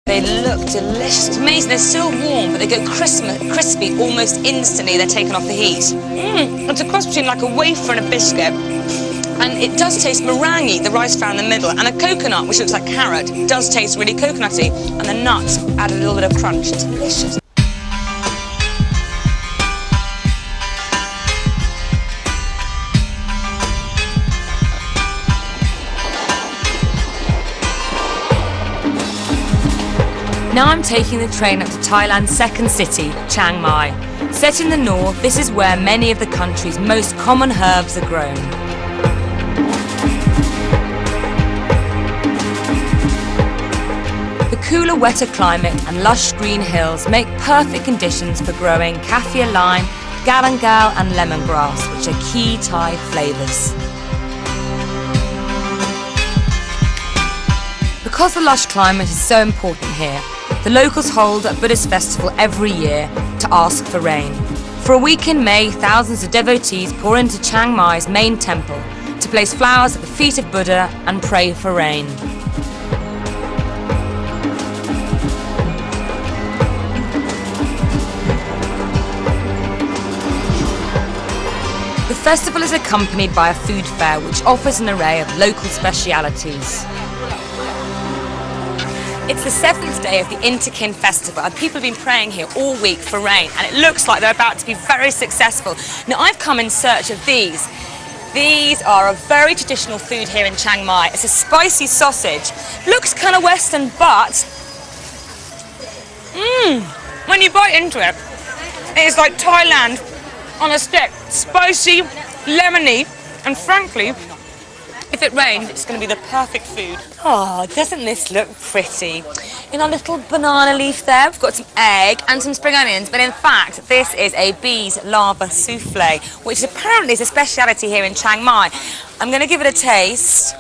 They look delicious. It's amazing. They're still warm, but they go crispy almost instantly. They're taken off the heat. It's a cross between like a wafer and a biscuit. And it does taste meringue, the rice flour in the middle, and a coconut, which looks like carrot, does taste really coconutty. And the nuts add a little bit of crunch. It's delicious. Now I'm taking the train up to Thailand's second city, Chiang Mai. Set in the north, this is where many of the country's most common herbs are grown. The cooler, wetter climate and lush green hills make perfect conditions for growing kaffir lime, galangal and lemongrass, which are key Thai flavours. Because the lush climate is so important here, the locals hold a Buddhist festival every year to ask for rain. For a week in May, thousands of devotees pour into Chiang Mai's main temple to place flowers at the feet of Buddha and pray for rain. The festival is accompanied by a food fair which offers an array of local specialities. It's the 7th day of the Interkin Festival and people have been praying here all week for rain, and it looks like they're about to be very successful. Now I've come in search of these. These are a very traditional food here in Chiang Mai. It's a spicy sausage. Looks kind of Western, but when you bite into it, it's like Thailand on a stick. Spicy, lemony, and frankly, if it rains, it's going to be the perfect food. Oh, doesn't this look pretty? In our little banana leaf there, we've got some egg and some spring onions, but in fact, this is a bee's larva souffle, which apparently is a speciality here in Chiang Mai. I'm going to give it a taste.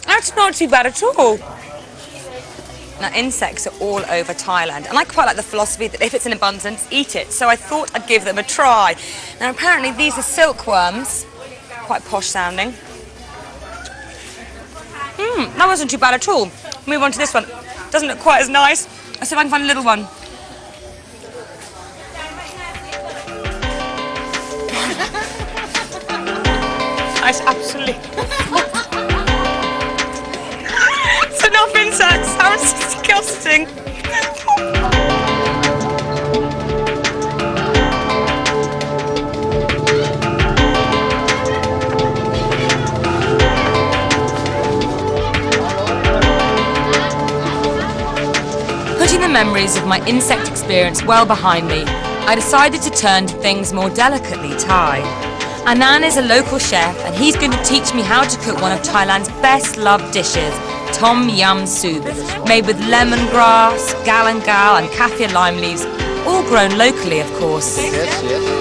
That's not too bad at all. Now, insects are all over Thailand, and I quite like the philosophy that if it's in abundance, eat it. So I thought I'd give them a try. Now, apparently these are silkworms, quite posh sounding. That wasn't too bad at all. Move on to this one. Doesn't look quite as nice. Let's see if I can find a little one. That's absolutely... Enough insects, how disgusting. Putting the memories of my insect experience well behind me, I decided to turn to things more delicately Thai. Anand is a local chef and he's going to teach me how to cook one of Thailand's best loved dishes, tom yum soup, made with lemongrass, galangal and kaffir lime leaves, all grown locally, of course. Yes.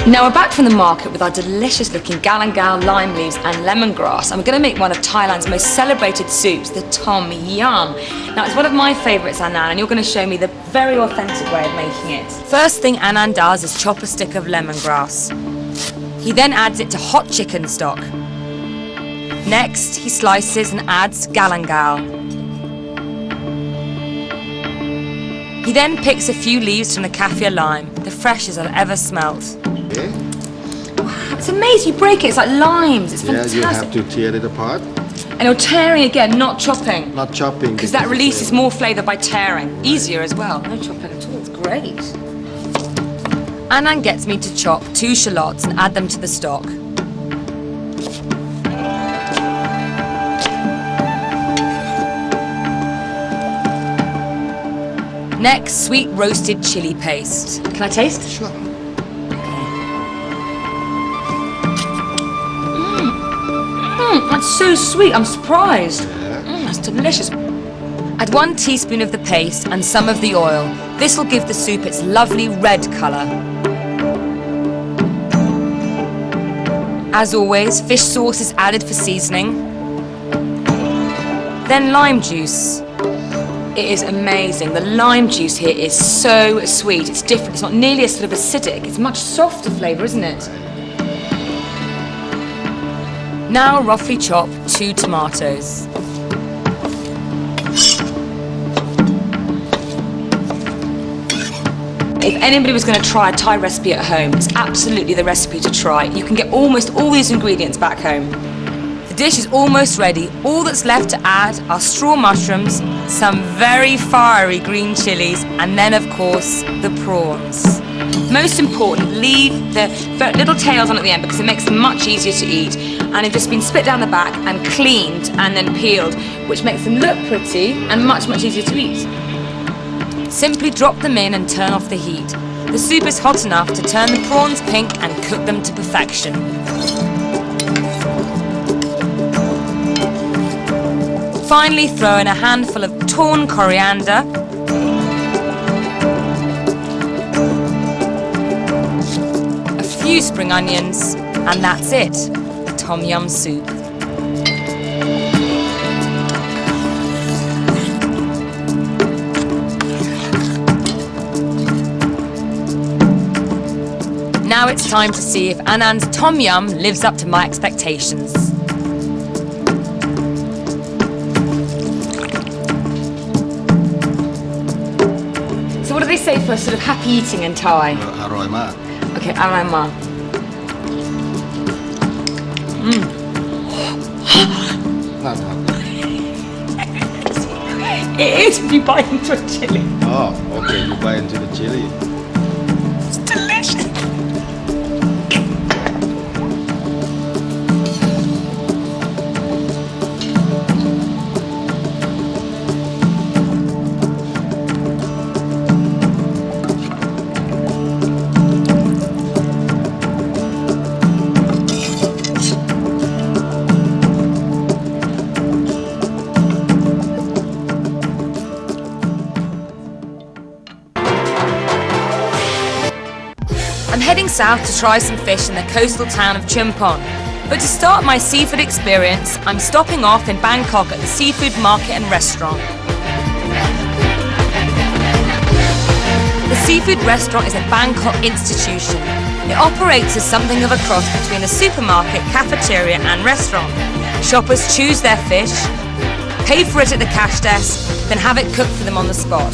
Now we're back from the market with our delicious looking galangal, lime leaves and lemongrass, and we're going to make one of Thailand's most celebrated soups, the tom yum. Now it's one of my favourites, Anand, and you're going to show me the very authentic way of making it. First thing Anand does is chop a stick of lemongrass. He then adds it to hot chicken stock. Next, he slices and adds galangal. He then picks a few leaves from the kaffir lime, the freshest I've ever smelt. Okay. Wow, it's amazing, you break it, it's like limes, it's fantastic. Yeah, you have to tear it apart. And you're tearing again, not chopping. Not chopping. Because that releases more flavour by tearing. Easier as well, no chopping at all, it's great. Anand gets me to chop 2 shallots and add them to the stock. Next, sweet roasted chilli paste. Can I taste? Sure. That's so sweet, I'm surprised. Yeah. That's delicious. Add 1 teaspoon of the paste and some of the oil. This will give the soup its lovely red colour. As always, fish sauce is added for seasoning. Then lime juice. It is amazing. The lime juice here is so sweet. It's different. It's not nearly as sort of acidic. It's much softer flavour, isn't it? Now roughly chop 2 tomatoes. If anybody was going to try a Thai recipe at home, it's absolutely the recipe to try. You can get almost all these ingredients back home. The dish is almost ready. All that's left to add are straw mushrooms, some very fiery green chilies, and then of course the prawns. Most important, leave the little tails on at the end because it makes them much easier to eat, and they've just been split down the back and cleaned and then peeled, which makes them look pretty and much easier to eat. Simply drop them in and turn off the heat. The soup is hot enough to turn the prawns pink and cook them to perfection. Finally throw in a handful of torn coriander, a few spring onions, and that's it, Tom Yum soup. Now it's time to see if Anand's Tom Yum lives up to my expectations. So what do they say for sort of happy eating in Thai? Aroy mak. Okay, arai ma. It is if you bite into a chili. Oh, okay, you bite into the chili. It's delicious. I'm heading south to try some fish in the coastal town of Chumpon. But to start my seafood experience, I'm stopping off in Bangkok at the seafood market and restaurant. The seafood restaurant is a Bangkok institution. It operates as something of a cross between a supermarket, cafeteria and restaurant. Shoppers choose their fish, pay for it at the cash desk, then have it cooked for them on the spot.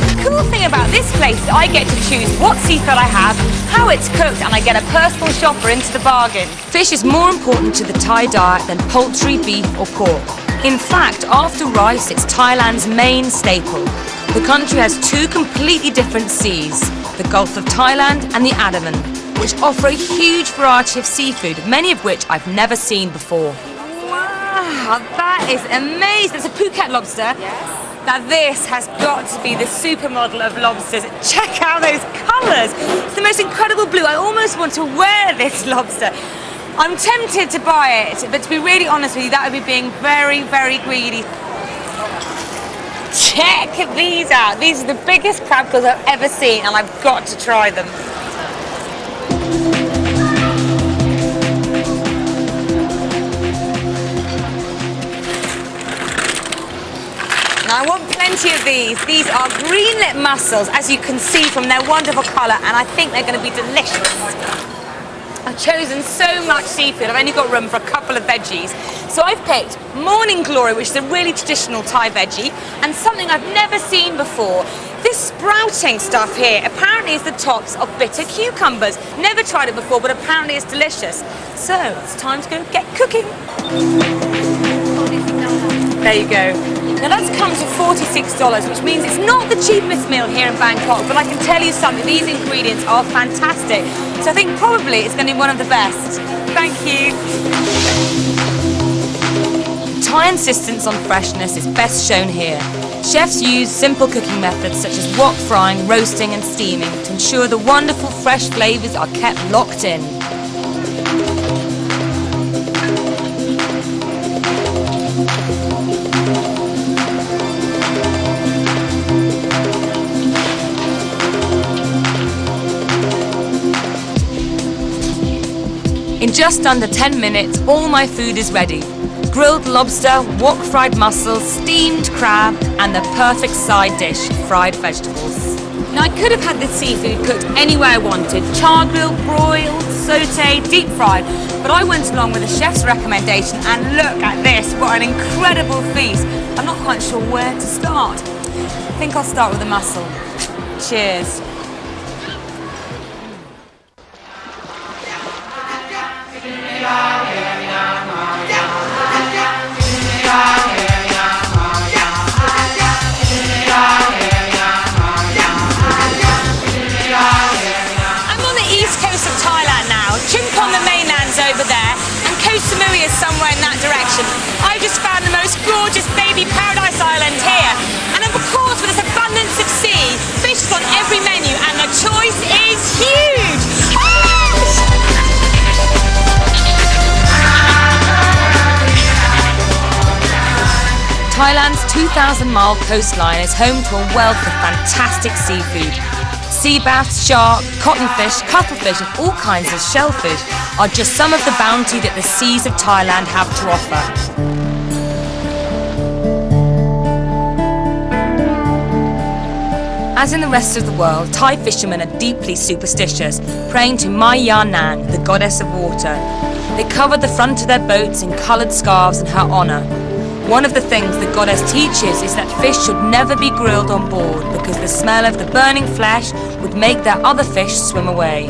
The cool thing about this place is I get to choose what seafood I have, how it's cooked, and I get a personal shopper into the bargain. Fish is more important to the Thai diet than poultry, beef or pork. In fact, after rice, it's Thailand's main staple. The country has 2 completely different seas, the Gulf of Thailand and the Andaman, which offer a huge variety of seafood, many of which I've never seen before. Wow, that is amazing. It's a Phuket lobster. Yes. Now this has got to be the supermodel of lobsters. Check out those colours. It's the most incredible blue. I almost want to wear this lobster. I'm tempted to buy it, but to be really honest with you, that would be being very greedy. Check these out. These are the biggest crab claws I've ever seen, and I've got to try them. Now I want plenty of these. These are green-lit mussels, as you can see from their wonderful colour, and I think they're going to be delicious. I've chosen so much seafood, I've only got room for a couple of veggies. So I've picked Morning Glory, which is a really traditional Thai veggie, and something I've never seen before. This sprouting stuff here apparently is the tops of bitter cucumbers. Never tried it before, but apparently it's delicious. So it's time to go get cooking. There you go. Now that's come to $46, which means it's not the cheapest meal here in Bangkok, but I can tell you something, these ingredients are fantastic. So I think probably it's going to be one of the best. Thank you. Thai insistence on freshness is best shown here. Chefs use simple cooking methods such as wok frying, roasting and steaming to ensure the wonderful fresh flavours are kept locked in. In just under 10 minutes, all my food is ready. Grilled lobster, wok-fried mussels, steamed crab, and the perfect side dish, fried vegetables. Now I could have had this seafood cooked any way I wanted, char grilled, broiled, sautéed, deep fried, but I went along with the chef's recommendation and look at this, what an incredible feast. I'm not quite sure where to start. I think I'll start with the mussel. Cheers. Over there, and Koh Samui is somewhere in that direction. I just found the most gorgeous baby paradise island here, and of course with this abundance of sea, fish is on every menu and the choice is huge. Thailand's 2,000-mile coastline is home to a wealth of fantastic seafood. Sea bass, shark, cottonfish, cuttlefish and all kinds of shellfish are just some of the bounty that the seas of Thailand have to offer. As in the rest of the world, Thai fishermen are deeply superstitious, praying to Mai Ya Nang, the goddess of water. They covered the front of their boats in coloured scarves in her honour. One of the things the goddess teaches is that fish should never be grilled on board because the smell of the burning flesh would make their other fish swim away.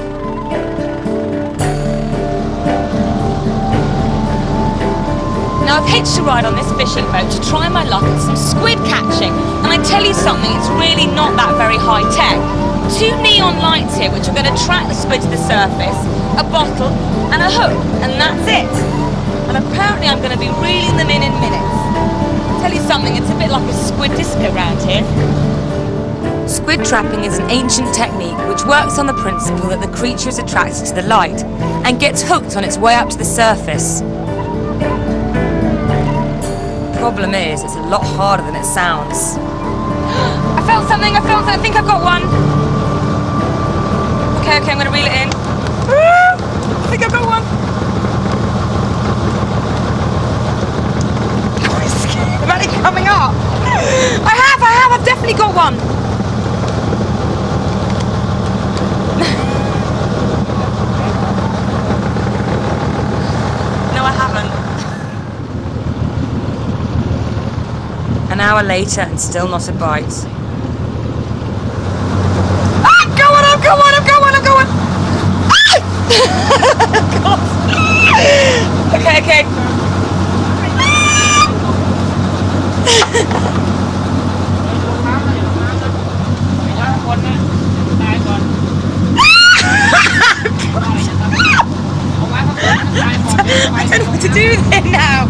Now I've hitched a ride on this fishing boat to try my luck at some squid catching, and I tell you something, it's really not that very high tech. 2 neon lights here which are going to attract the squid to the surface, a bottle and a hook, and that's it. And apparently I'm going to be reeling them in minutes. Tell you something, it's a bit like a squid disco round here. Squid trapping is an ancient technique which works on the principle that the creature is attracted to the light and gets hooked on its way up to the surface. Problem is, it's a lot harder than it sounds. I felt something, I think I've got one. Okay, I'm going to reel it in. I think I've got one. Coming up. I've definitely got one. No, I haven't. An hour later and still not a bite. I'm going! Ah! Okay. I don't know what to do with it now.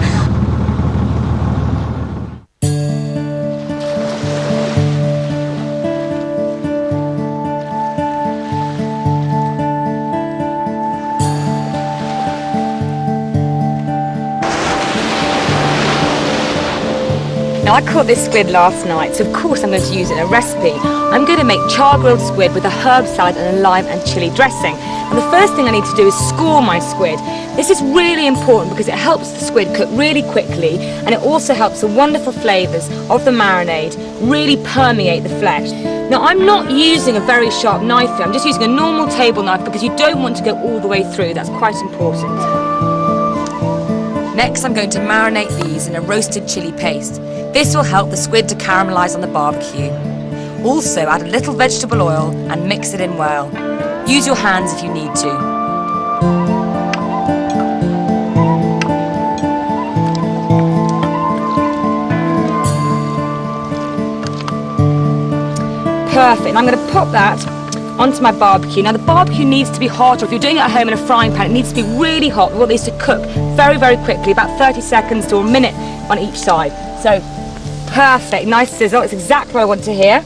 Now I caught this squid last night, so of course I'm going to use it in a recipe. I'm going to make char grilled squid with a herb salad and a lime and chilli dressing. And the first thing I need to do is score my squid. This is really important because it helps the squid cook really quickly, and it also helps the wonderful flavours of the marinade really permeate the flesh. Now I'm not using a very sharp knife here, I'm just using a normal table knife because you don't want to go all the way through, that's quite important. Next I'm going to marinate these in a roasted chilli paste. This will help the squid to caramelise on the barbecue. Also add a little vegetable oil and mix it in well. Use your hands if you need to. Perfect, and I'm going to pop that onto my barbecue. Now the barbecue needs to be hot, or if you're doing it at home in a frying pan, it needs to be really hot. We want these to cook very, very quickly, about 30 seconds to a minute on each side. So, perfect, nice sizzle, it's exactly what I want to hear.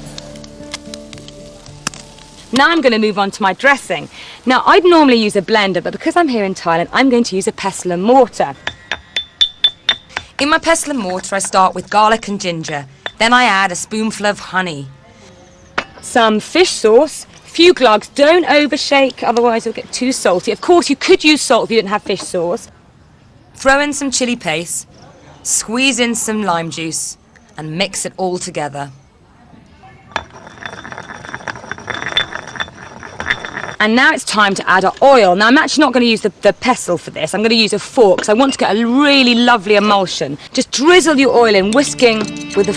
Now I'm going to move on to my dressing. Now I'd normally use a blender, but because I'm here in Thailand, I'm going to use a pestle and mortar. In my pestle and mortar I start with garlic and ginger. Then I add a spoonful of honey. Some fish sauce, few glugs, don't overshake, otherwise it'll get too salty. Of course you could use salt if you didn't have fish sauce. Throw in some chilli paste, squeeze in some lime juice and mix it all together. And now it's time to add our oil. Now I'm actually not going to use the pestle for this. I'm going to use a fork because I want to get a really lovely emulsion. Just drizzle your oil in, whisking with the